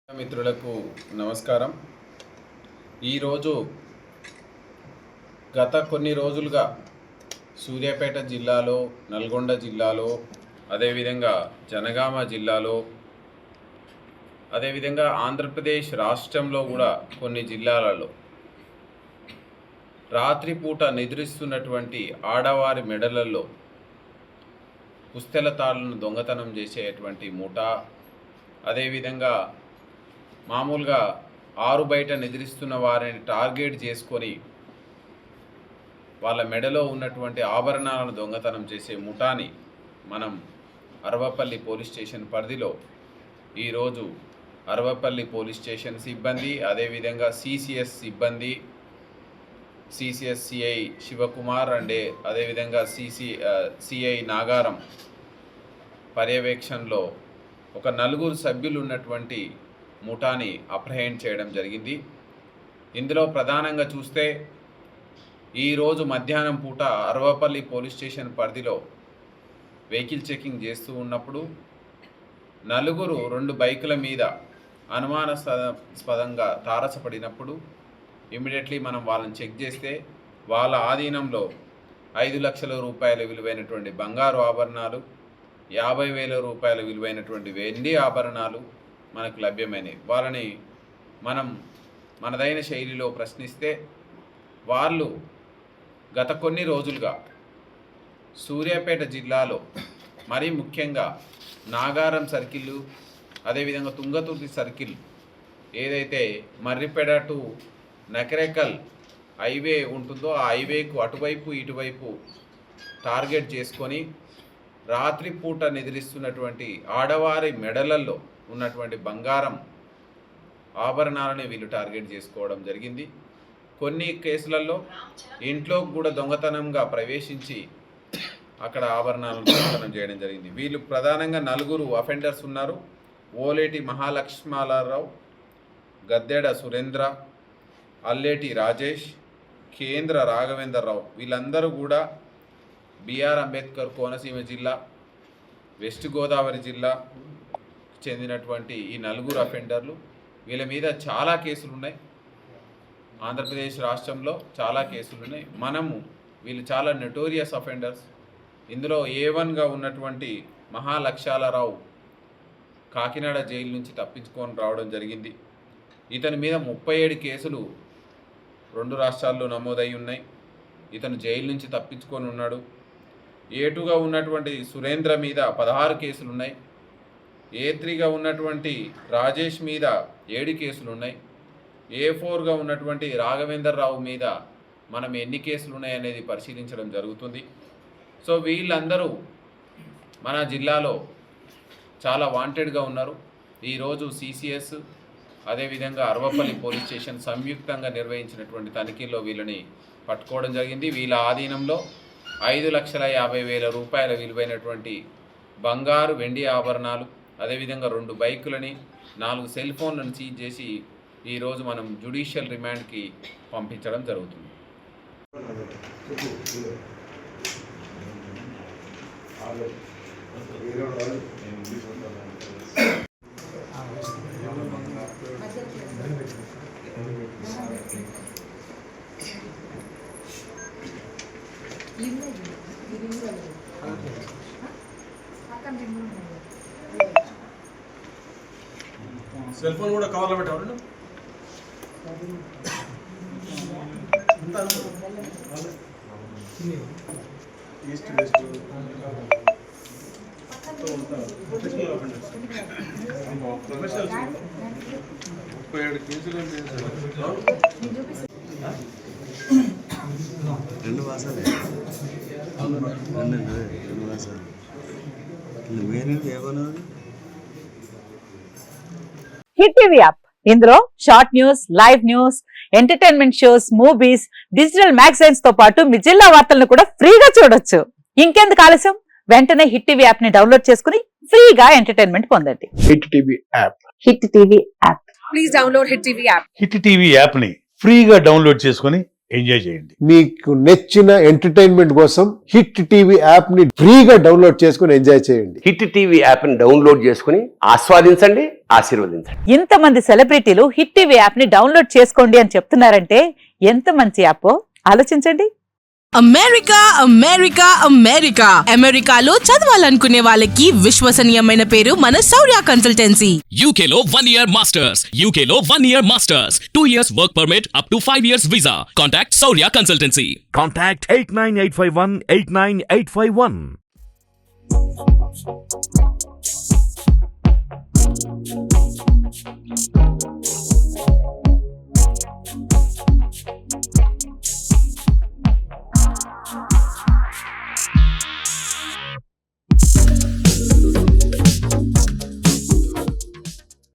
మిత్రులకు నమస్కారం. ఈరోజు గత కొన్ని రోజులుగా సూర్యాపేట జిల్లాలో, నల్గొండ జిల్లాలో, అదేవిధంగా జనగామ జిల్లాలో, అదేవిధంగా ఆంధ్రప్రదేశ్ రాష్ట్రంలో కూడా కొన్ని జిల్లాలలో రాత్రిపూట నిద్రిస్తున్నటువంటి ఆడవారి మెడలలో పుస్తెల తాళ్లను దొంగతనం చేసేటువంటి ముఠా, అదేవిధంగా మామూలుగా ఆరు బయట నిద్రిస్తున్న వారిని టార్గెట్ చేసుకొని వాళ్ళ మెడలో ఉన్నటువంటి ఆభరణాలను దొంగతనం చేసే ముఠాని మనం అరవపల్లి పోలీస్ స్టేషన్ పరిధిలో ఈరోజు అరవపల్లి పోలీస్ స్టేషన్ సిబ్బంది, అదేవిధంగా సిసిఎస్ సిబ్బంది, సిసిఎస్ సిఐ శివకుమార్ అదేవిధంగా సిఐ నాగారం పర్యవేక్షణలో ఒక 4 సభ్యులు ఉన్నటువంటి ముఠాని అప్రహెండ్ చేయడం జరిగింది. ఇందులో ప్రధానంగా చూస్తే ఈరోజు మధ్యాహ్నం పూట అరవపల్లి పోలీస్ స్టేషన్ పరిధిలో వెహికల్ చెకింగ్ చేస్తూ ఉన్నప్పుడు 4 2 బైకుల మీద అనుమానాస్పదంగా తారసపడినప్పుడు ఇమ్మీడియట్లీ మనం వాళ్ళని చెక్ చేస్తే వాళ్ళ ఆధీనంలో 5 లక్షల రూపాయల విలువైనటువంటి బంగారు ఆభరణాలు, 50,000 రూపాయల విలువైనటువంటి వెండి ఆభరణాలు మనకు లభ్యమైనవి. వాళ్ళని మనం మనదైన శైలిలో ప్రశ్నిస్తే వాళ్ళు గత కొన్ని రోజులుగా సూర్యాపేట జిల్లాలో మరీ ముఖ్యంగా నాగారం సర్కిల్, అదేవిధంగా తుంగతుర్తి సర్కిల్, ఏదైతే మర్రిపేట టు నకరేకల్ హైవే ఉంటుందో ఆ హైవేకు అటువైపు ఇటువైపు టార్గెట్ చేసుకొని రాత్రిపూట నిద్రిస్తున్నటువంటి ఆడవారి మెడలలో ఉన్నటువంటి బంగారం ఆభరణాలని వీళ్ళు టార్గెట్ చేసుకోవడం జరిగింది. కొన్ని కేసులలో ఇంట్లో కూడా దొంగతనంగా ప్రవేశించి అక్కడ ఆభరణాలను దొంగతనం చేయడం జరిగింది. వీళ్ళు ప్రధానంగా 4 అఫెండర్స్ ఉన్నారు. ఓలేటి మహాలక్ష్మారావు, గద్దెడ సురేంద్ర, అల్లేటి రాజేష్, కేంద్ర రాఘవేంద్రరావు, వీళ్ళందరూ కూడా బిఆర్ అంబేద్కర్ కోనసీమ జిల్లా, వెస్ట్ గోదావరి జిల్లా చెందినటువంటి ఈ 4 అఫెండర్లు. వీళ్ళ మీద చాలా కేసులు ఉన్నాయి. ఆంధ్రప్రదేశ్ రాష్ట్రంలో చాలా కేసులు ఉన్నాయి. వీళ్ళు చాలా నోటోరియస్ అఫెండర్స్. ఇందులో A1గా ఉన్నటువంటి మహాలక్ష్యాలరావు కాకినాడ జైలు నుంచి తప్పించుకొని రావడం జరిగింది. ఇతని మీద 37 కేసులు 2 రాష్ట్రాల్లో నమోదై ఉన్నాయి. ఇతను జైలు నుంచి తప్పించుకొని ఉన్నాడు. A2గా ఉన్నటువంటి సురేంద్ర మీద 16 కేసులు ఉన్నాయి. A3గా ఉన్నటువంటి రాజేష్ మీద 7 కేసులు ఉన్నాయి. A4గా ఉన్నటువంటి రాఘవేంద్రరావు మీద మనం ఎన్ని కేసులు ఉన్నాయనేది పరిశీలించడం జరుగుతుంది. సో వీళ్ళందరూ మన జిల్లాలో చాలా వాంటెడ్గా ఉన్నారు. ఈరోజు సిసిఎస్ అదేవిధంగా అరవపల్లి పోలీస్ స్టేషన్ సంయుక్తంగా నిర్వహించినటువంటి తనిఖీల్లో వీళ్ళని పట్టుకోవడం జరిగింది. వీళ్ళ ఆధీనంలో 5,50,000 రూపాయల విలువైనటువంటి బంగారు వెండి ఆభరణాలు, అదేవిధంగా 2 బైకులని, 4 సెల్ ఫోన్లను సీజ్ చేసి ఈరోజు మనం జ్యుడిషియల్ రిమాండ్కి పంపించడం జరుగుతుంది. సెల్ ఫోన్ కూడా కవర్లో పెట్టారు. ఈస్ట్ వెస్ట్ 37 కేసులు రెండు మాసాలే హిట్ టీవీ యాప్, ఇందులో short news, live news, entertainment shows, movies, digital magazines తో పాటు మీ జిల్లా వార్తలను కూడా ఫ్రీగా చూడొచ్చు. ఇంకెందుకు ఆలస్యం, వెంటనే హిట్ టీవీ యాప్ ని డౌన్లోడ్ చేసుకుని ఫ్రీగా ఎంటర్టైన్మెంట్ పొందండి. Hit TV app, hit TV app, please download hit TV app. Hit TV app ని ఫ్రీగా డౌన్లోడ్ చేసుకొని ఎంజాయ్ చేయండి. మీకు నచ్చిన ఎంటర్టైన్మెంట్ కోసం హిట్ టీవీ యాప్ ని ఫ్రీగా డౌన్లోడ్ చేసుకుని ఎంజాయ్ చేయండి. హిట్ టీవీ యాప్ ని డౌన్లోడ్ చేసుకుని ఆస్వాదించండి, ఆశీర్వదించండి. ఇంతమంది సెలబ్రిటీలు హిట్ టీవీ యాప్ ని డౌన్లోడ్ చేసుకోండి అని చెప్తున్నారంటే ఎంత మంచి యాప్ ఆలోచించండి. అమెరికా అమెరికా అమెరికా అమెరికాలో చదవాలనుకునే వాళ్ళకి విశ్వసనీయమైన పేరు మన శౌర్య కన్సల్టెన్సీ. UK లో 1 year masters. UK లో 1 year masters. 2 years work permit up to 5 years visa. Contact Saurya Consultancy. Contact 89851 89851.